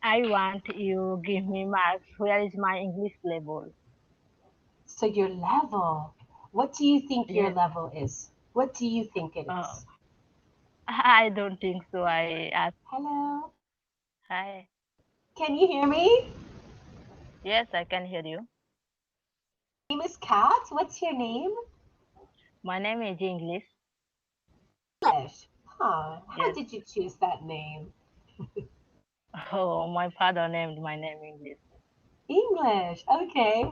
I want you give me marks. Where is my English level? So your level, what do you think your Yes. level is? What do you think it Oh, is? I don't think so. I ask. Hello? Hi. Can you hear me? Yes, I can hear you. My name is Kat. What's your name? My name is English. English. Huh. How Yes. did you choose that name? Oh, my father named my name English. English. Okay.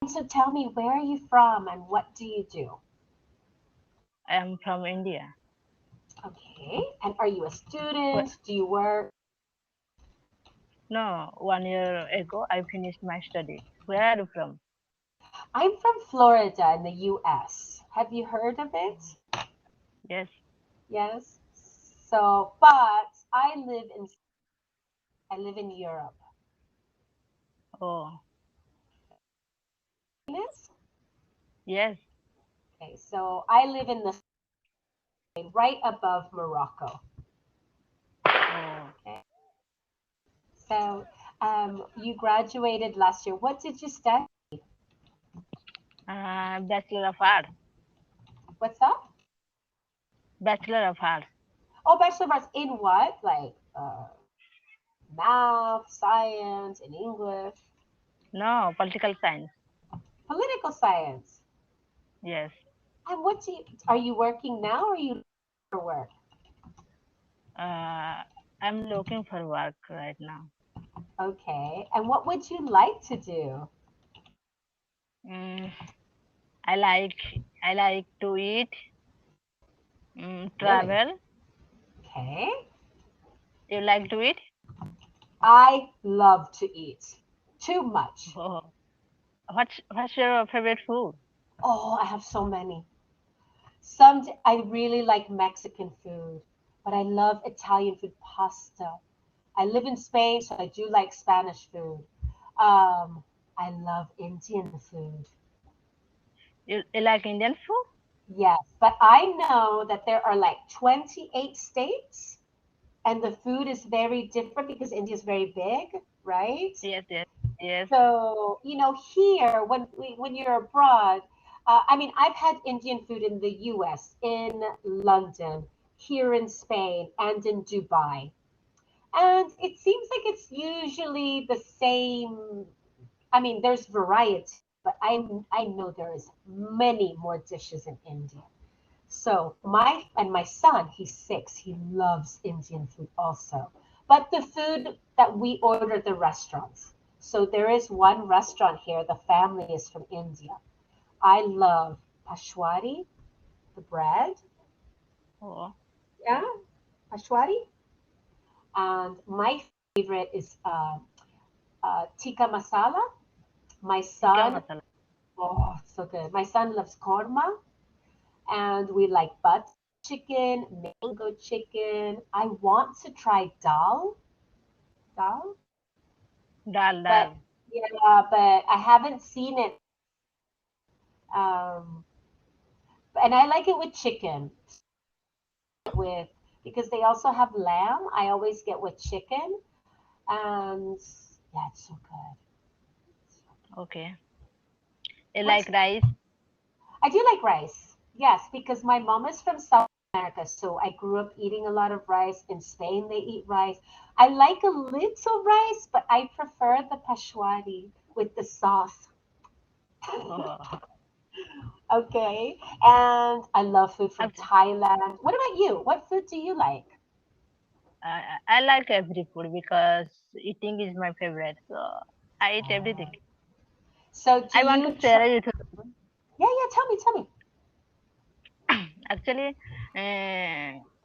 So tell me, where are you from and what do you do? I am from India. Okay. And are you a But student? Do you work? no, 1 year ago I finished my study. Where are you from? I'm from Florida in the US. Have you heard of it? Yes. Yes. So, but I live in Europe. Oh, Yes. yes. Okay. So I live in the right above Morocco. Oh, Okay. So, you graduated last year. What did you study? Bachelor of Arts. What's that? Bachelor of Arts. Oh, Bachelor of Arts in what? Like math, science, in English, No, political science. political science. Yes. And are you working now or are you looking for work? Uh, I'm looking for work right now. Okay. And what would you like to do? Mm, I like I like to eat, Really? travel. Okay. You like to eat? I love to eat too much. Oh, what's your favorite food? Oh, I have so many. I really like Mexican food, but I love Italian food, pasta. I live in Spain, so I do like Spanish food. I love Indian food. You like Indian food? Yes, but I know that there are like 28 states and the food is very different because India is very big, right? Yes, yes, yes. So, here when you're abroad, I mean, I've had Indian food in the US, in London, here in Spain, and in Dubai. And it seems like it's usually the same. I mean, there's variety, but I know there is many more dishes in India. So my son, he's 6. He loves Indian food also. But the food that we order at the restaurants. So there is one restaurant here. The family is from India. I love pashwari, the bread. Oh, Yeah, pashwari. And my favorite is tikka masala. My tikka son, masala. oh, so good. My son loves korma, and we like butter chicken, mango chicken. I want to try dal, Dal, but dal. yeah, but I haven't seen it. Um, and I like it with chicken. With because they also have lamb. I always get with chicken, and yeah, it's so good. Okay. You What's like rice? I do like rice. Yes, because my mom is from South America, so I grew up eating a lot of rice. In Spain, they eat rice. I like a little rice, but I prefer the pashwari with the sauce. Oh, Okay. And I love food from okay. Thailand. What about you? What food do you like? I like every food because eating is my favorite. So I eat everything. Uh, so do I want to you try? share it with you. Yeah, yeah. Tell me. Actually,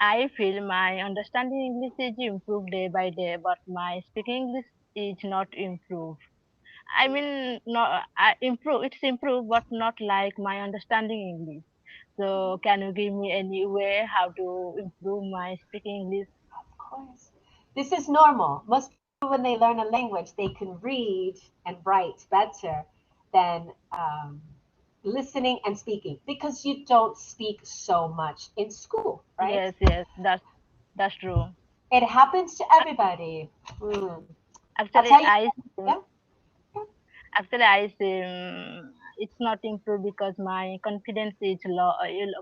I feel my understanding English is improved day by day, but my speaking English is not improved. I mean, not I improve. It's improved, but not like my understanding English. So, can you give me any way how to improve my speaking English? Of course. This is normal. Most people, when they learn a language, they can read and write better than listening and speaking because you don't speak so much in school, right? Yes, yes, that's true. It happens to everybody. Mm. I'll Actually, tell you. I Yeah. Yeah. actually I say it's not improved because my confidence is low.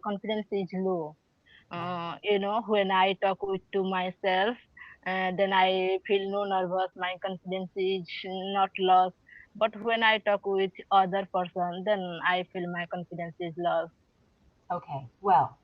Confidence is low. When I talk with to myself, then I feel no nervous. My confidence is not lost. But when I talk with other person, then I feel my confidence is lost. Okay. Well,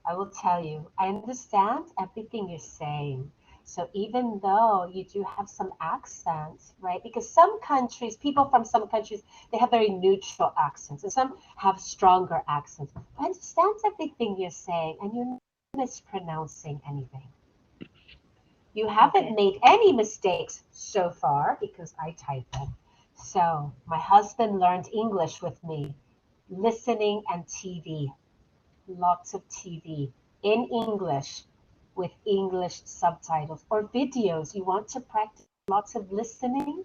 I will tell you, I understand everything you're saying. So even though you do have some accents, right? Because some countries, people from some countries, they have very neutral accents, and some have stronger accents. I understand everything you're saying, and you're not mispronouncing anything. You haven't Okay. made any mistakes so far because I type it. So my husband learned English with me, listening and TV, lots of TV in English with English subtitles or videos. You want to practice lots of listening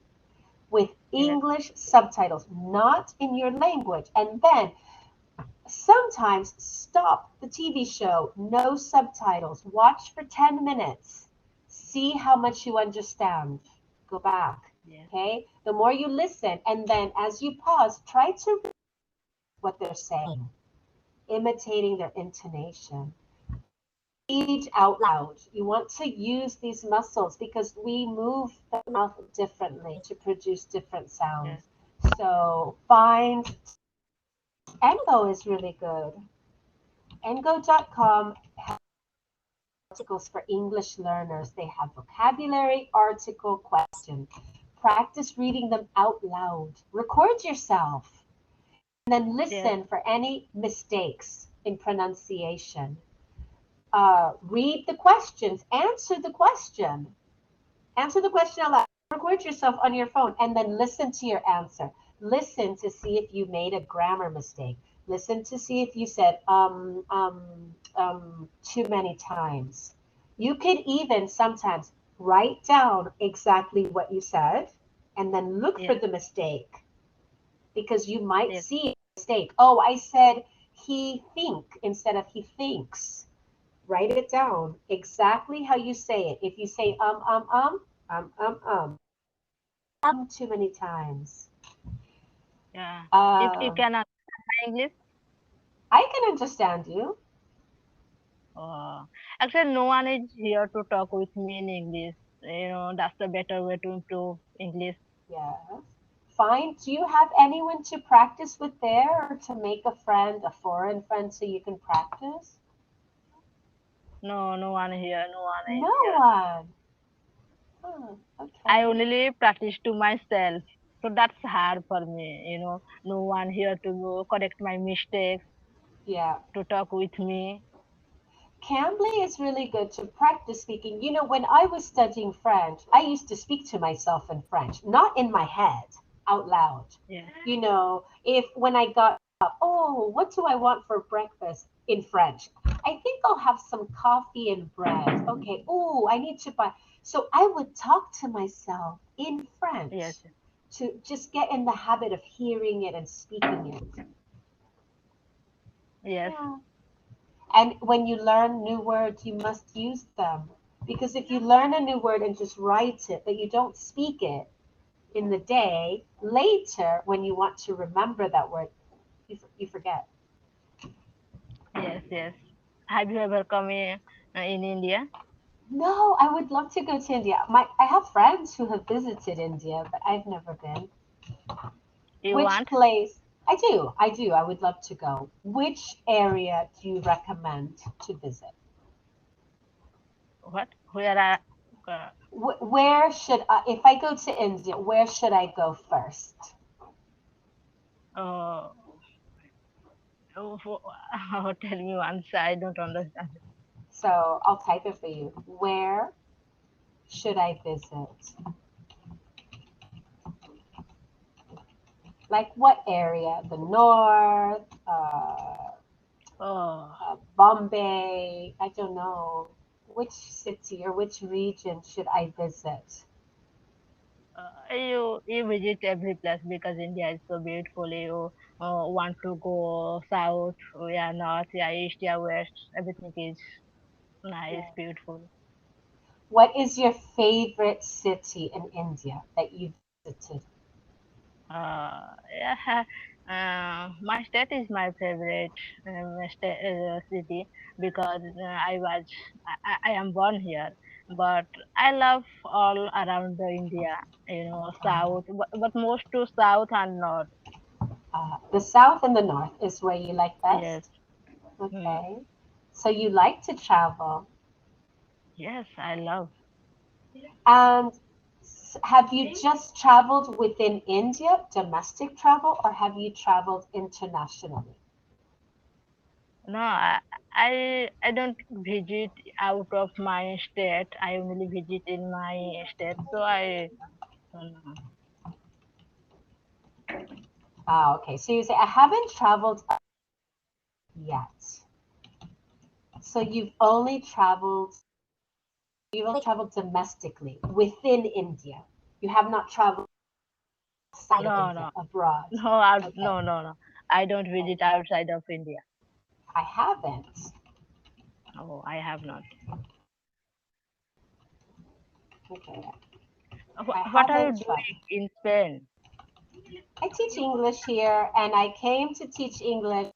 with Yes. English subtitles, not in your language. And then sometimes stop the TV show, no subtitles, watch for 10 minutes, see how much you understand, go back. Yes. Okay? The more you listen, and then as you pause, try to read what they're saying, imitating their intonation. Read out loud. You want to use these muscles because we move the mouth differently to produce different sounds. Yes. So find Engo is really good. Engo.com articles for English learners. They have vocabulary, article, question. Practice reading them out loud. Record yourself and then Yes. listen for any mistakes in pronunciation. Read the questions, answer the question out loud. Record yourself on your phone and then listen to your answer. Listen to see if you made a grammar mistake. Listen to see if you said too many times. You could even sometimes write down exactly what you said and then look for Yes. the mistake because you might Yes. see a mistake. Oh, I said he think instead of he thinks. Write it down exactly how you say it. If you say too many times. Yeah. If you Uh, can understand my English, I can understand you. uh, actually, no one is here to talk with me in English. That's the better way to improve English. Yes. Fine. Do you have anyone to practice with there or to make a friend, a foreign friend, so you can practice? No, no one here. No one is No here. one. I Okay. only practice to myself. So that's hard for me. No one here to correct my mistakes, Yeah. to talk with me. Cambly is really good to practice speaking. You know, when I was studying French, I used to speak to myself in French, not in my head, out loud. Yes, You know, if when I got up, oh, what do I want for breakfast in French? I think I'll have some coffee and bread. Okay, oh, I need to buy. So I would talk to myself in yes, French to just get in the habit of hearing it and speaking it. yes, Yeah. And when you learn new words, you must use them. Because if you learn a new word and just write it, but you don't speak it in the day, later, when you want to remember that word, you forget. yes, yes. Have you ever come in India? No, I would love to go to India. I have friends who have visited India, but I've never been. You Which want? place? I do. I do. I would love to go. Which area do you recommend to visit? What? Where are? Uh, Where should I, if I go to India, where should I go first? uh, tell me once. I don't understand. So I'll type it for you. Where should I visit? Like what area? The north, Oh, Bombay? I don't know. Which city or which region should I visit? you visit every place because India is so beautiful. You want to go south, north, east, west. Everything is nice, Yeah. beautiful. What is your favorite city in India that you visited? Yeah, my state is my favorite city because I am born here. But I love all around the India, south, but most to south and north. The South and the North is where you like Yes. best? Hmm. Okay. So you like to travel. Yes, I love. And have you just traveled within India, domestic travel, or have you traveled internationally? No, I don't visit out of my state. I only visit in my state. So I don't know. Ah, okay. So you say, I haven't traveled yet. So you've only traveled domestically within India. You have not traveled outside of No, India, no, abroad. Okay. no. I don't Okay. visit outside of India. I haven't. Oh, I have not. Okay. I What are you haven't doing traveled. in Spain? I teach English here, and I came to teach English.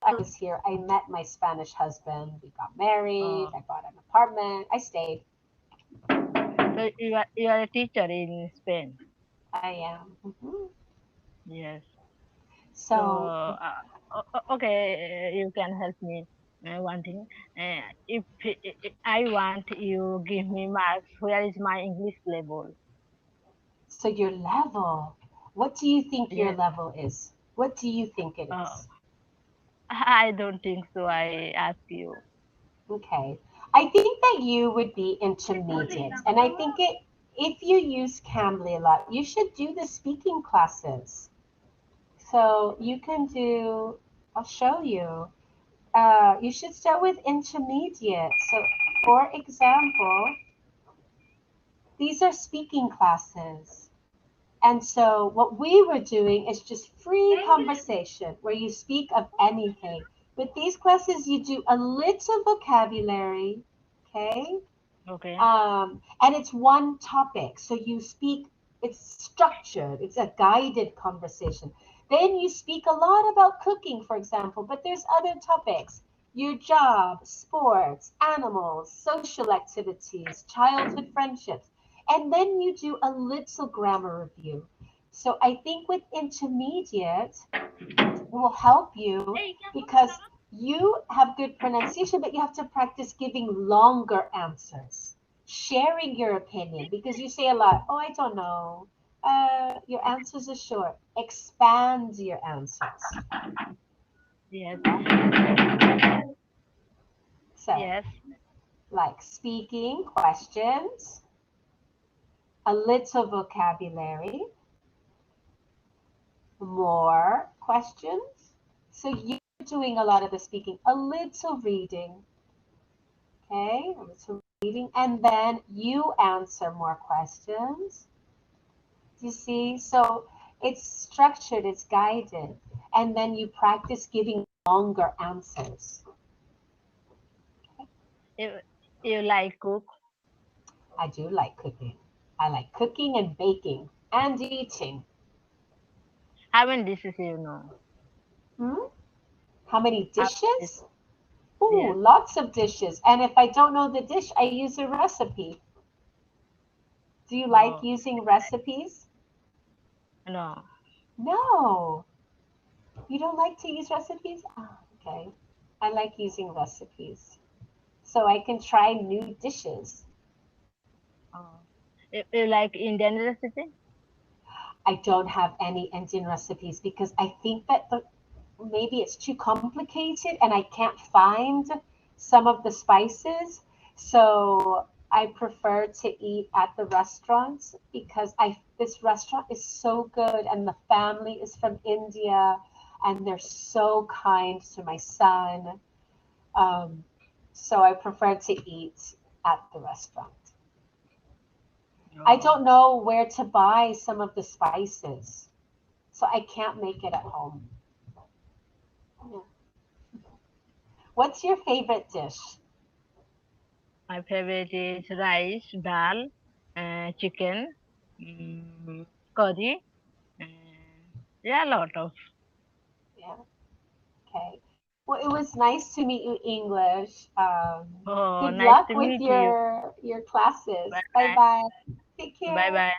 I was here. I met my Spanish husband. We got married. Oh, I bought an apartment. I stayed. so you are a teacher in Spain. I am. Yes. So So, okay, you can help me. One thing, if I want you give me marks, where is my English level? so your level. What do you think your Yes. level is? What do you think it Oh, is? I don't think so. I ask you. Okay. I think that you would be intermediate. And I think if you use Cambly a lot, you should do the speaking classes. So you can do, I'll show you. You should start with intermediate. So, for example, these are speaking classes. And so, what we were doing is just free conversation where you speak of anything. With these classes, you do a little vocabulary, okay? Okay. And it's one topic. So you speak, it's structured, it's a guided conversation. Then you speak a lot about cooking, for example, but there's other topics your job, sports, animals, social activities, childhood friendships. And then you do a little grammar review. So I think with intermediate, it will help you because you have good pronunciation, but you have to practice giving longer answers, sharing your opinion because you say a lot. Oh, I don't know. Your answers are short. Expand your answers. Yes. So, Yes. like speaking, questions, a little vocabulary, more questions. So, you're doing a lot of the speaking, a little reading, okay? A little reading, and then you answer more questions. Do you see? So it's structured, it's guided, and then you practice giving longer answers. You, you like cook? I do like cooking. I like cooking and baking and eating. How many dishes you know? Hmm? How many How many dishes? dishes? Ooh, Yes. lots of dishes. And if I don't know the dish, I use a recipe. Do you like Oh, using recipes? no. No. You don't like to use recipes? Ah, okay. I like using recipes. So I can try new dishes. Oh. You like Indian recipe? I don't have any Indian recipes because I think that maybe it's too complicated and I can't find some of the spices. So I prefer to eat at the restaurants because I this restaurant is so good and the family is from India and they're so kind to my son. Um, so I prefer to eat at the restaurant. I Oh. don't know where to buy some of the spices, so I can't make it at home. Yeah. What's your favorite dish? My favorite is rice, dal, chicken, curry. Yeah, a lot of. Yeah. Okay. Well, it was nice to meet you, English. Oh, Good nice luck to with meet you. your classes. Bye Bye bye. bye. Take Bye care. bye.